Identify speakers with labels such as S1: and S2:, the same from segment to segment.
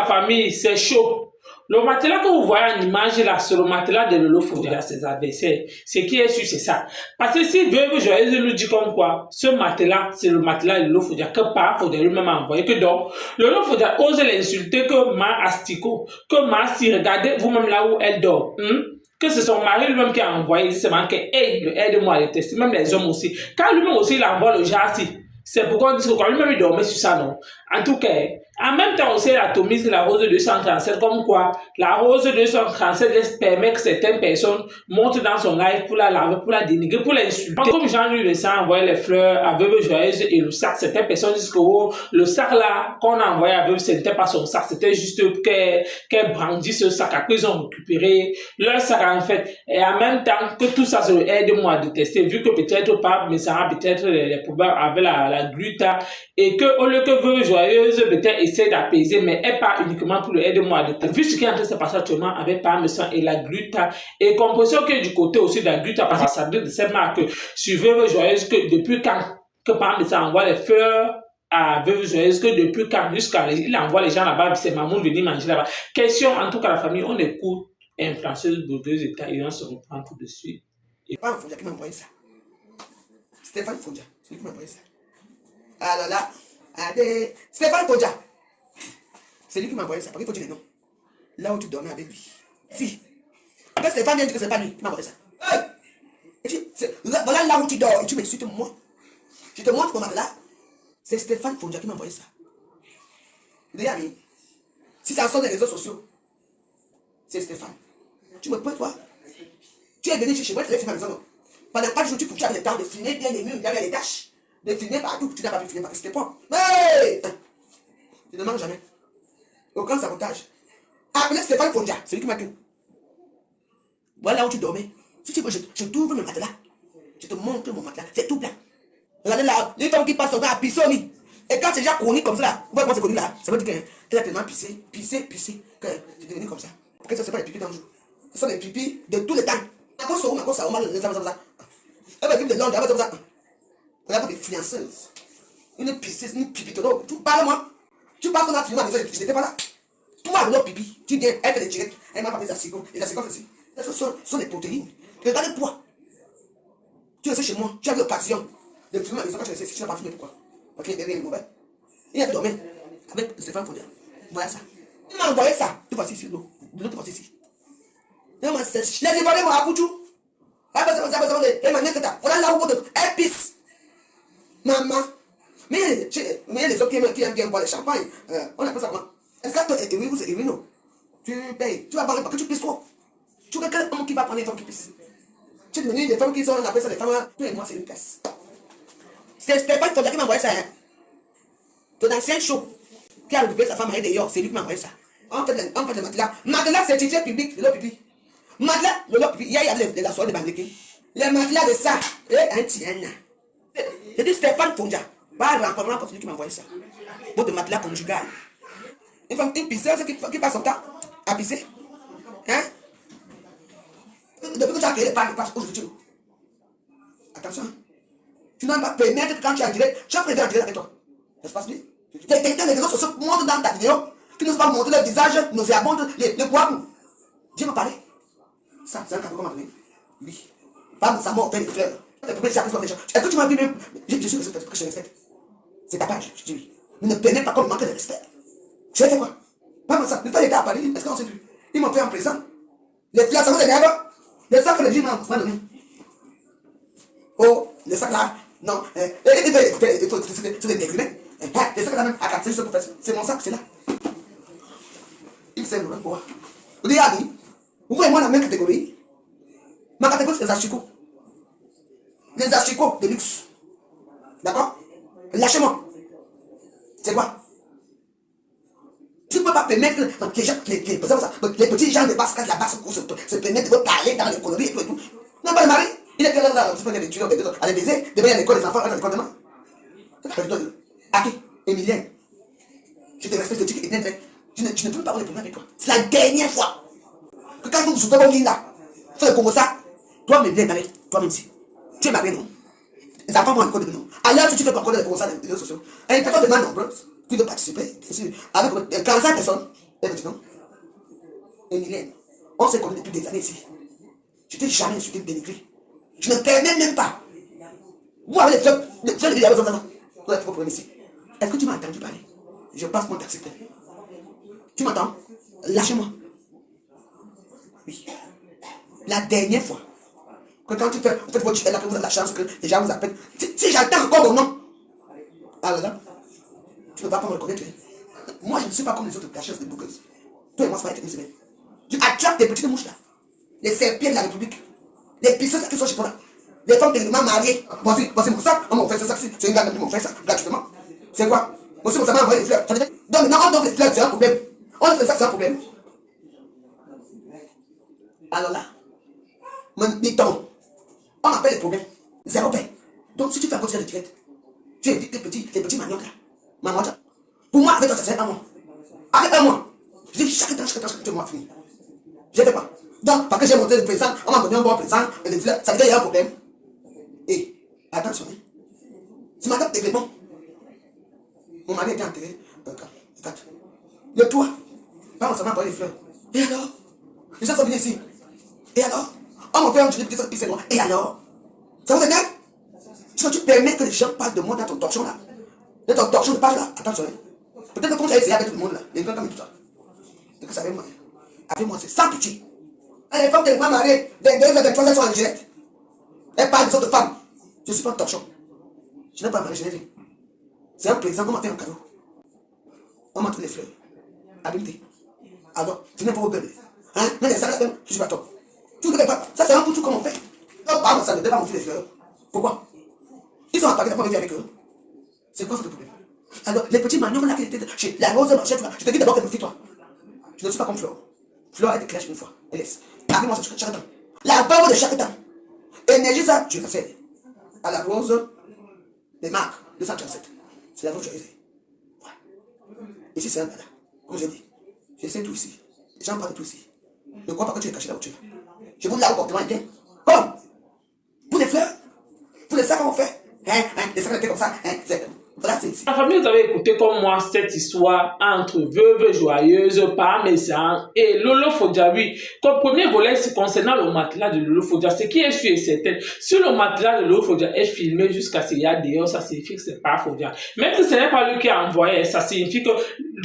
S1: famille, c'est chaud. Le matelas que vous voyez en image là, c'est le matelas de Lolo Fodia, ses adversaires. Ce qui est sûr, c'est ça. Parce que si Veuve Joyeuse nous dit comme quoi, ce matelas, c'est le matelas de Lolo Fodia, que par Fodia lui-même a envoyé, que donc, Lolo Fodia ose l'insulter que Ma Astico, que Ma si regardez vous-même là où elle dort. Que c'est son mari lui-même qui a envoyé, il dit seulement que, hey, aide-moi à le tester, même les hommes aussi. Quand lui-même aussi, il envoie le jarsi. C'est pourquoi on dit que quand lui-même il dormait sur ça, non. En tout cas, en même temps aussi, la tomise de la rose 237, comme quoi la rose 237 laisse permet que certaines personnes montent dans son live pour la laver, pour la dénigrer, pour l'insulter. Comme Jean-Louis Le Sang envoyait les fleurs à Veuve Joyeuse et le sac, certaines personnes disent que oh, le sac là qu'on a envoyé à Veuve, ce n'était pas son sac, c'était juste qu'elle brandit ce sac. Après, ils ont récupéré leur sac en fait. Et en même temps que tout ça, ça aide-moi à détester, vu que peut-être pas, mais ça a peut-être les problèmes avec la gluta et que au lieu que Veuve Joyeuse peut-être essaie d'apaiser, mais elle part uniquement pour le aide-moi à détester. Vu ce qui est en train de se passer actuellement avec Parmesan et la gluta, et composition que du côté aussi de la gluta, parce que ça donne de cette marque sur Veuve Joyeuse que depuis quand que Parmesan envoie les fleurs à Veuve Joyeuse, que depuis quand jusqu'à il envoie les gens là-bas, c'est Mamoun venir manger là-bas. Question en tout cas la famille, on écoute influenceuse blogueuse et on se reprend tout de suite.
S2: Pas un Fondia qui m'a envoyé ça. Stéphane Fondia, c'est lui qui m'a envoyé ça. Alors là, Stéphane Fondia, c'est lui qui m'a envoyé ça. Parce qu'il faut dire les noms. Là où tu dormais avec lui. Si. Que Stéphane vient dire que c'est pas lui qui m'a envoyé ça. Et voilà là où tu dors et tu m'insultes moi. Je te montre mon matelas. C'est Stéphane Fondia qui m'a envoyé ça. Les amis, si ça sort des réseaux sociaux, c'est Stéphane. Tu me peux, toi? Tu es venu chez moi, tu l'as fait ma maison, non? Pendant 4 jours, tu avais le temps de filmer bien les murs, il y avait les taches. De filmer partout, tu n'as pas pu filmer parce que c'était pas. Mais je ne demande jamais. Aucun sabotage. Appelez Stéphane Fondia, c'est lui qui m'a tué. Voilà où tu dormais. Si tu veux, je t'ouvre le matelas. Je te montre mon matelas. C'est tout plein. Regardez là, les femmes qui passent son temps à pisser au lit. Et quand c'est déjà connu comme ça, là, vous voyez comment c'est connu là? Ça veut dire qu'elle a tellement pissé, que c'est devenu comme ça. Parce que ça, c'est pas les pipis d'un jour. Ce sont les pipis de tous les temps. Elle va vivre de l'ordre, elle va dire ça. Regarde des fianceuses. Une pisseuse, une pipitologue. Tu parles moi. Tu parles qu'on a filmé, je n'étais pas là. Tout le monde a pipi. Tu viens, elle fait des directs. Elle m'a fait des acigots. Les acigots, ce sont des protéines. Regarde le poids. Tu restes chez moi. Tu as eu l'occasion de filmer ma maison quand tu restes ici. Tu n'as pas filmé pourquoi? Parce qu'il y avait rien de mauvais. Il a dormi avec Stéphane Fondia. Voilà ça. Il m'a envoyé ça. Tout voici ici. L'autre voici ici. Les Ivoiriens m'ont accoutu. Voilà là où elle pisse. Maman. Mais il y a les hommes qui aiment bien boire le champagne. On appelle ça comment? Est-ce que toi, oui ou c'est Irino? Tu payes. Tu vas voir parce que tu pisses trop. Tu vois quel homme qui va prendre les femmes qui pissent? Tu es devenu des femmes qui sont, on appelle ça des femmes. Toi et moi, c'est une pièce. C'est Stéphane Fondia qui m'a envoyé ça. Ton ancien show qui a récupéré sa femme à d'ailleurs, c'est lui qui m'a envoyé ça. On fait le matelas. Matelas, c'est titre public, le pipi. Matelas, le pipi. Il y a les assoirs de Bamlékin. Les matelas de ça, un tien. J'ai dit Stéphane Fondia. Pas rencontrant pour celui qui m'a envoyé ça. Votre matelas conjugal. Une femme, une pisseuse qui passe son temps à pisser. Hein? Depuis que tu as créé les pages aujourd'hui, attention. Tu n'as pas permettre quand tu es en direct, tu as pris en direct avec toi. Ça se passe bien? Les réseaux sociaux montrent dans ta vidéo qui ne sont pas montrer leur visage nauséabond, le poids. Dieu m'a parlé. Ça, c'est un cadeau qu'on m'a donné. Oui. Pas ça m'a offert des fleurs. Est-ce que tu m'as vu même? Je suis respecté parce que je respecte. C'est ta page, je dis oui. Mais ne permets pas qu'on me manque de respect. Je vais faire quoi? Pas ça. Le temps était à Paris, est-ce qu'on sait plus? Ils m'ont fait en présent. Les fleurs, ça vous énerve? Les sacs que le Dieu m'a donné. Oh, les sacs là, non. Il faut c'est des négriers. Les sacs là même, à 4 juste pour faire ça. C'est mon sac, c'est là. Il sert le quoi? Vous dites, Adi, vous voyez moi dans la même catégorie? Ma catégorie, c'est les achicots. Les achicots de luxe. D'accord? Lâchez-moi. C'est quoi? Tu ne peux pas permettre que les gens, les petits gens de basse classe, la basse cour se permettent de parler dans l'économie et tout et tout. Non, pas le mari. Il est là, là, il des tueurs, à les baiser, demain il y a l'école des enfants, à l'école demain. À qui? Emilien. Je te respecte, tu es bien fait. Je ne peux pas avoir des problèmes avec toi. C'est la dernière fois que quand vous vous soutenez comme là, fais le Congo ça, toi, mais bien parler, toi-même si. Tu es marié, non? Les enfants vont encore de non. Alors, si tu fais pas encore des Congo ça dans les réseaux sociaux, une personne de mal nombreuse, qui veut participer, bien sûr, avec 45 personnes, Eh bien, non. Et Mylène, on s'est connus depuis des années ici. Je t'ai jamais insulté, dénigré. Je ne t'aimais même pas. Vous avez les fleurs de diable dans ça. Vous avez trop problème ici. Est-ce que tu m'as entendu parler? Je passe mon taxi. Tu m'entends? Lâchez-moi. Oui. La dernière fois, que quand tu fais votre chute là, que vous avez la chance que les gens vous appellent. Si j'attends encore mon nom, alors là, tu ne vas pas me reconnaître. Moi, je ne suis pas comme les autres cacheuses de bouqueuses. Toi et moi, ça va être une semaine. Tu attrapes des petites mouches là. Les serpillers de la République. Les pisseuses qui sont chez toi là. Les femmes techniquement mariées. Voici mon sac. On m'a offert ce sac. C'est une gars qui m'a offert ça gratuitement. C'est quoi? Aussi, mon sac m'a envoyé des fleurs. Donc maintenant, on donne les fleurs, c'est un problème. On offre ça, c'est un problème. Alors là, mon mython, on appelle les problèmes. Zéro paix. Donc si tu fais un côté de direct, tu es les petits maniocs là. Maman, pour moi, avec toi, ça serait un mois. Avec un mois. Je dis chaque temps, tu m'as fini. J'ai fait quoi? Donc, parce que j'ai monté le présent, on m'a donné un bon présent, et les fleurs, ça veut dire qu'il y a un problème. Et, attention, ce matin, t'es bon. Mon mari était enterré, le toit, pas seulement pour les fleurs. Et alors? Les gens sont venus ici. Et alors? On m'a fait un petit peu de noir. Et alors? Ça vous énerve? Est-ce que tu permets que les gens parlent de moi dans ton torchon là? Dans ton torchon de page là? Attention, peut-être que quand j'ai essayé avec tout le monde là, les gens comme tout ça. Donc, ça avec moi. Avec moi, c'est sans pitié. Les femmes qui sont mariées, des 2 heures, des 3 heures sont en direct. Elles parlent des autres femmes. Je ne suis pas un torchon. Je n'ai pas marié, je n'ai vu. C'est un présent qu'on m'a fait un cadeau. On m'a trouvé les fleurs. Habileté. Alors, tu n'es pas au bébé. Hein? Mais les salades, je suis pas top. Tu ne connais pas. Ça, c'est un coup comme on fait. Donc, par ça ne devait pas montrer les fleurs. Pourquoi? Ils sont attaqués, t'as pas vécu avec eux. C'est quoi votre problème? Alors, les petits manions là qui étaient chez la rose marchait, je te dis d'abord qu'elle me fie toi. Je ne suis pas comme Flore. Flore a été clash une fois. Elle laisse. Avec moi, c'est chaque temps. La barbe de chaque temps. Énergie, ça, je la fais. À la rose des marques 237. C'est la vôtre que j'ai usée. Ouais. Ici, c'est un gars. Comme j'ai dit, j'essaie tout ici. Les gens parlent de tout ici. Ne crois pas que tu es caché là où tu es. Je vous dis là où le comportement est bien. Comme pour les fleurs, pour les sacs qu'on fait. Les sacs étaient comme ça. Voilà, c'est ici.
S1: La famille, vous avez écouté comme moi cette histoire entre Veuve Joyeuse, Parmesan et Lolo Fodia. Oui, comme premier volet, c'est concernant le matelas de Lolo Fodia. Ce qui est sûr et certain, si le matelas de Lolo Fodia est filmé jusqu'à ce qu'il y a dehors, ça signifie que c'est pas Fodia. Même si ce n'est pas lui qui a envoyé, ça signifie que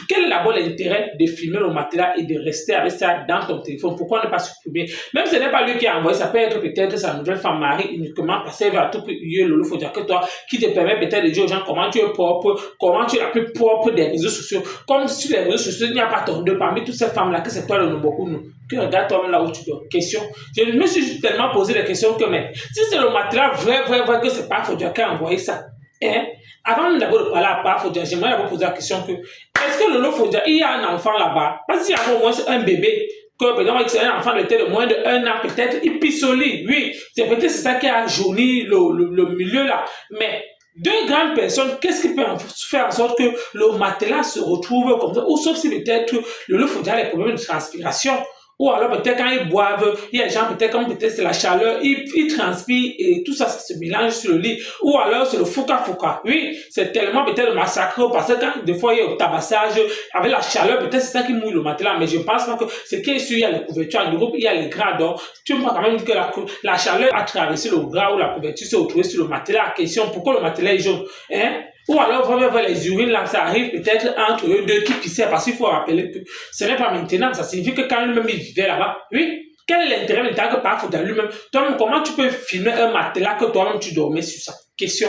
S1: quel est d'abord l'intérêt de filmer le matelas et de rester avec ça dans ton téléphone? Pourquoi ne pas supprimer? Même si ce n'est pas lui qui a envoyé, ça peut être peut-être sa nouvelle femme Marie uniquement parce qu'elle va tout prier Lolo Fodia que toi, qui te permet peut-être de dire aux gens comment tu es propre, comment tu es la plus propre des réseaux sociaux. Comme sur les réseaux sociaux, il n'y a pas ton deux parmi toutes ces femmes-là, que c'est toi le numéro 1. Tu regardes toi-même là où tu dors. Question. Je me suis tellement posé des questions que, mais si c'est le matelas vrai, que c'est pas Fodia qui a envoyé ça, hein? Avant d'abord de parler à part Fodia, j'aimerais d'abord poser la question que, est-ce que Lolo Fodia, il y a un enfant là-bas? Parce qu'il y a au moins un bébé, que par exemple, c'est un enfant de moins de 1 an, peut-être, il pisse au lit. Oui, c'est peut-être ça qui a jauni le milieu là. Mais 2 grandes personnes, qu'est-ce qui peut faire en sorte que le matelas se retrouve comme ça? Ou sauf si peut-être Lolo Fodia a des problèmes de transpiration. Ou alors peut-être quand ils boivent, il y a des gens peut-être comme peut-être c'est la chaleur, ils transpirent et tout ça, ça se mélange sur le lit. Ou alors c'est le fouca. Oui, c'est tellement peut-être le massacre parce que quand des fois il y a le tabassage, avec la chaleur, peut-être c'est ça qui mouille le matelas. Mais je pense pas que ce qui est sûr, il y a les couvertures. En Europe, il y a les draps. Donc, tu peux quand même dire que la chaleur a traversé le drap ou la couverture s'est retrouvée sur le matelas. Question, pourquoi le matelas est jaune? Hein? Ou alors, vraiment, les urines, là, ça arrive peut-être entre eux deux qui pissaient, parce qu'il faut rappeler que ce n'est pas maintenant, ça signifie que quand lui-même il vivait là-bas, oui, quel est l'intérêt maintenant que parfois dans lui-même, toi-même, comment tu peux filmer un matelas que toi-même tu dormais sur ça? Question.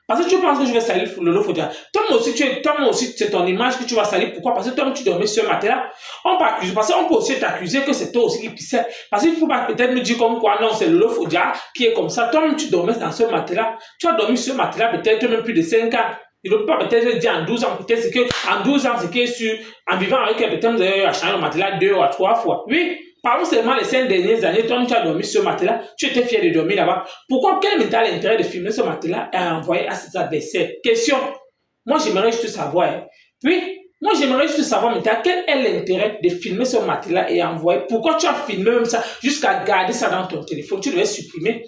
S1: Parce que tu penses que je vais salir Lolo Fodia. Toi-même aussi, c'est ton image que tu vas salir. Pourquoi? Parce que toi-même, tu dormais sur un matelas. On peut accuser, parce qu'on peut aussi t'accuser que c'est toi aussi qui pissais. Parce qu'il ne faut pas peut-être nous dire comme quoi, non, c'est Lolo Fodia qui est comme ça. Toi-même, tu dormais dans ce matelas. Tu as dormi sur ce matelas peut-être même plus de 5 ans. Il ne peut pas peut-être dire en 12 ans, peut-être c'est que en 12 ans, c'est que sur, en vivant avec elle, peut-être vous avez changé le matelas 2 ou 3 fois. Oui. Parlons seulement les 5 dernières années, toi, tu as dormi sur ce matelas, tu étais fier de dormir là-bas. Pourquoi, quel est l'intérêt de filmer ce matelas et envoyer à ses adversaires? Question. Moi, j'aimerais juste savoir. Hein. Oui, moi, j'aimerais juste savoir maintenant, quel est l'intérêt de filmer ce matelas et envoyer? Pourquoi tu as filmé même ça jusqu'à garder ça dans ton téléphone? Tu devais supprimer.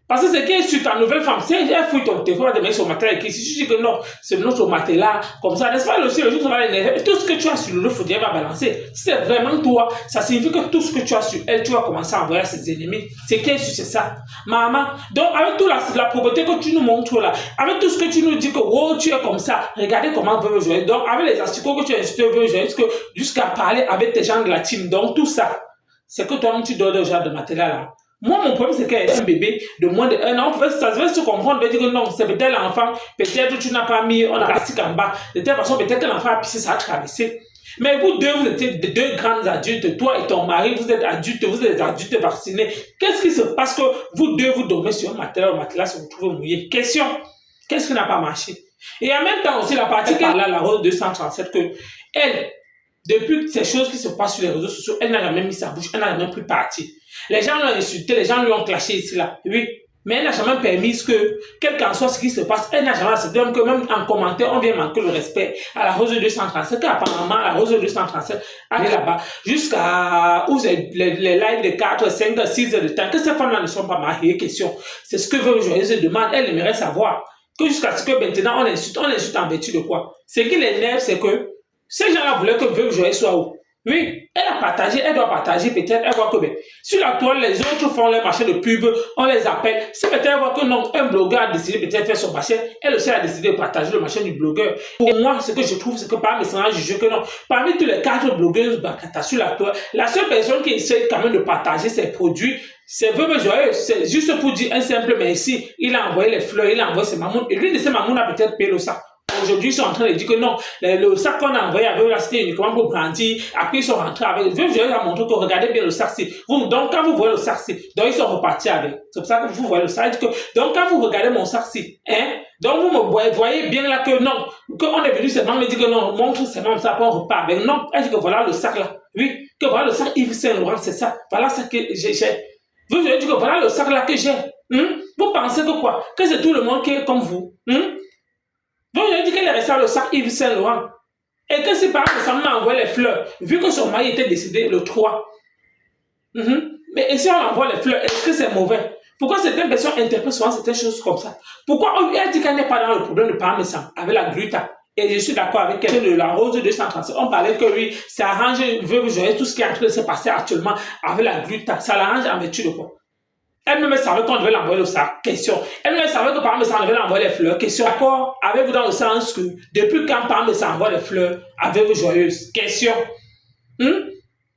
S1: Parce que c'est qui est sur ta nouvelle femme, si elle fouille ton téléphone, elle te met sur matelas écrit, si tu dis que non, c'est notre matelas, comme ça, n'est-ce pas, le jour ça va l'énerver, tout ce que tu as sur le fauteuil va balancer. Si c'est vraiment toi, ça signifie que tout ce que tu as sur elle, tu vas commencer à envoyer à ses ennemis. C'est qui est sur, c'est ça. Maman, donc avec toute la propreté que tu nous montres là, avec tout ce que tu nous dis que, oh, tu es comme ça, regardez comment veut jouer. Donc, avec les asticots que tu as insulté, veut jouer, jusqu'à parler avec tes gens de la team, donc tout ça, c'est que toi-même tu donnes au genre de matelas là. Moi, mon problème, c'est qu'elle est un bébé de moins de 1 an. Ça se fait se comprendre, on dire que non, c'est peut-être l'enfant, peut-être tu n'as pas mis, on a plastique en bas. De telle façon, peut-être que l'enfant a pissé, ça a traversé. Mais vous deux, vous êtes deux grands adultes, toi et ton mari, vous êtes adultes vaccinés. Qu'est-ce qui se passe que vous deux, vous dormez sur un matelas se retrouvez mouillé? Question, qu'est-ce qui n'a pas marché? Et en même temps aussi, la partie qu'elle a, la Rose 237, que elle, depuis ces choses qui se passent sur les réseaux sociaux, elle n'a jamais mis sa bouche, elle n'a jamais pris parti. Les gens l'ont insulté, les gens lui ont clashé ici, là. Oui. Mais elle n'a jamais permis que, quel qu'en soit ce qui se passe, elle n'a jamais accepté, que même en commentaire, on vient manquer le respect à la Rose 237, qu'apparemment, la Rose 237, elle est là-bas, jusqu'à où les lives de 4, 5, 6 heures de temps, que ces femmes-là ne sont pas mariées, question. C'est ce que veut Joyeuse demande, elle aimerait savoir. Que jusqu'à ce que maintenant, on insulte en vertu de quoi? Ce qui l'énerve, c'est que, ces gens-là voulaient que Veuve Joyeuse soit où? Oui, elle a partagé, elle doit partager, peut-être, elle voit que ben, sur la toile, les autres font leur marché de pub, on les appelle. C'est peut-être elle voit que non, un blogueur a décidé peut-être de faire son marché, elle aussi a décidé de partager le marché du blogueur. Pour moi, ce que je trouve, c'est que parmi les gens jugent que non, parmi tous les 4 blogueuses Bakata sur la toile, la seule personne qui essaie quand même de partager ses produits, c'est Veuve Joyeuse. C'est juste pour dire un simple merci. Il a envoyé les fleurs, il a envoyé ses mamounes, et l'une de ses mamounes a peut-être payé le sac. Aujourd'hui, ils sont en train de dire que non, le sac qu'on a envoyé avec la cité uniquement pour brandir. Après, ils sont rentrés avec. Je vais leur montrer que regardez bien le sac-ci. Donc, quand vous voyez le sac-ci, donc ils sont repartis avec. C'est pour ça que vous voyez le sac. Donc, quand vous regardez mon sac-ci, hein, donc vous me voyez bien là que non, qu'on est venu seulement me dire que non, montre seulement ça, on repart avec. Non, elle dit que voilà le sac là. Oui, que voilà le sac Yves Saint Laurent, c'est ça. Voilà ça que j'ai. Vous avez dit que voilà le sac là que j'ai. Vous pensez que quoi? Que c'est tout le monde qui est comme vous? Donc, il a dit qu'elle est restée à le sac Yves Saint Laurent. Et que si par exemple, ça m'a envoyé les fleurs, vu que son mari était décédé le 3. Mais et si on envoie les fleurs, est-ce que c'est mauvais? Pourquoi certaines personnes interprètent souvent certaines choses comme ça? Pourquoi on lui a dit qu'elle n'est pas dans le problème de parmesan avec la gluta? Et je suis d'accord avec elle de la Rose 237. On parlait que lui, ça arrange, Veuve Joyeuse, tout ce qui est en train de se passer actuellement avec la gluta. Ça l'arrange en vertu de quoi? Elle-même savait qu'on devait l'envoyer le sac. Question. Elle-même savait que Parmesan devait l'envoyer les fleurs. Question. D'accord avec vous dans le sens que depuis quand Parmesan envoie les fleurs avec vous Joyeuse? Question.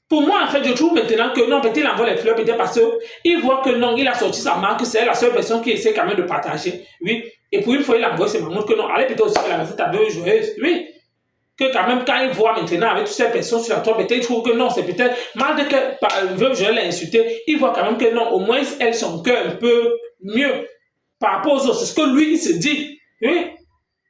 S1: Pour moi, en fait, je trouve maintenant que non, peut-être il envoie les fleurs, peut-être parce qu'il voit que non, il a sorti sa marque, c'est la seule personne qui essaie quand même de partager. Oui. Et pour une fois, il envoie ses mamans que non, allez peut-être aussi la recette à Veuve Joyeuse. Oui. Que quand même, quand il voit maintenant avec toutes ces personnes sur la toile, peut-être il trouve que non, c'est peut-être, malgré que Veuve Joyeuse l'a insulté, il voit quand même que non, au moins elle, son cœur un peu mieux par rapport aux autres. C'est ce que lui, il se dit. Oui.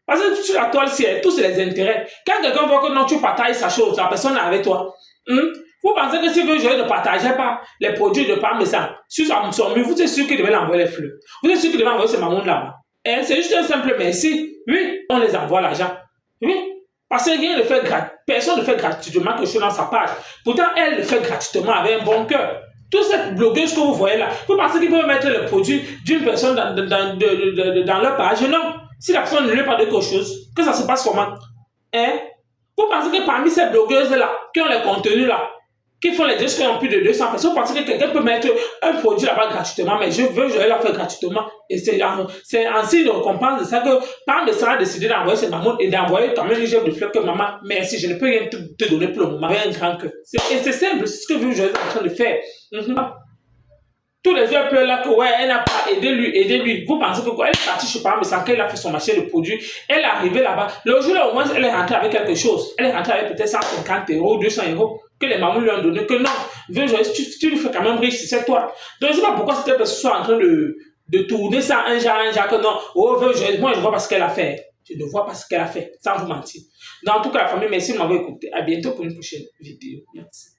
S1: Parce que sur la toile, c'est tous les intérêts. Quand quelqu'un voit que non, tu partages sa chose, la personne est avec toi. Vous pensez que si Veuve Joyeuse ne partageait pas les produits de Parmesan sur son mur, vous êtes sûr qu'il devait l'envoyer les fleurs. Vous êtes sûr qu'il devait envoyer ses mamans là-bas. C'est juste un simple merci. Oui, on les envoie l'argent. Oui. Parce que rien ne fait personne ne fait gratuitement quelque chose dans sa page. Pourtant, elle le fait gratuitement avec un bon cœur. Toutes ces blogueuses que vous voyez là, vous pensez qu'ils peuvent mettre le produit d'une personne dans leur page? Non. Si la personne ne lui parle de quelque chose, que ça se passe comment? Vous pensez que parmi ces blogueuses là, qui ont les contenus là, qui font les gestes qui ont plus de 200 personnes, vous pensez que quelqu'un peut mettre un produit là-bas gratuitement, mais je vais la faire gratuitement. Et c'est en signe de récompense de ça que Parmesan a décidé d'envoyer ses mamans et d'envoyer quand même une gemme de fleurs que maman, merci, je ne peux rien te donner pour le moment, avec un grand cœur. Et c'est simple, c'est ce que Veuve Joyeuse est en train de faire. Tous les gens pleurent là que ouais, elle n'a pas aidé lui. Vous pensez que quoi? Elle est partie chez Parmesan, qu'elle a fait son marché de produits, elle est arrivée là-bas. Le jour là, au moins, elle est rentrée avec quelque chose. Elle est rentrée avec peut-être 150 €, 200 € que les mamans lui ont donné, que non, Veuve Joyeuse, tu lui fais quand même riche, c'est toi. Donc je ne sais pas pourquoi cette personne soit en train de tourner ça un genre, que non, oh Veuve Joyeuse, moi je vois pas ce qu'elle a fait. Je ne vois pas ce qu'elle a fait, sans vous mentir. Dans tout cas, la famille, merci de m'avoir écouté. À bientôt pour une prochaine vidéo. Merci.